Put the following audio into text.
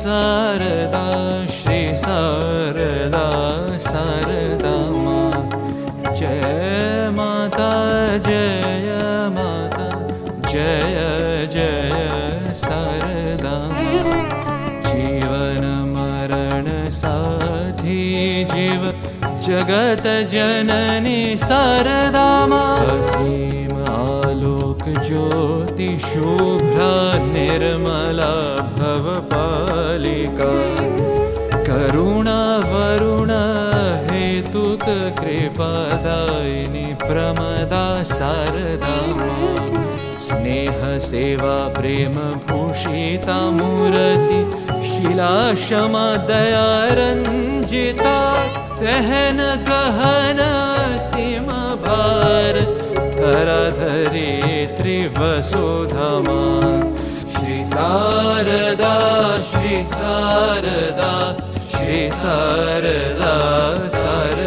शारदा श्री शारदा शारदा माँ जय माता जय माता जय जय शारदा माँ जीवन मरण साथी जीव जगत जननी शारदा माँ असीम आलोक ज्योति शुभ्रा निर्मला भवपालिका करुणा वरुण हेतुक कृपादायिनी प्रमदा शारदा माँ स्नेह सेवा प्रेम भूषिता मूर्ति शिला क्षमा दया रंजिता सहन गहन सीम भार धराधरित्री वसुधा माँ श्री शारदा श्री शारदा श्री शारदा शारदा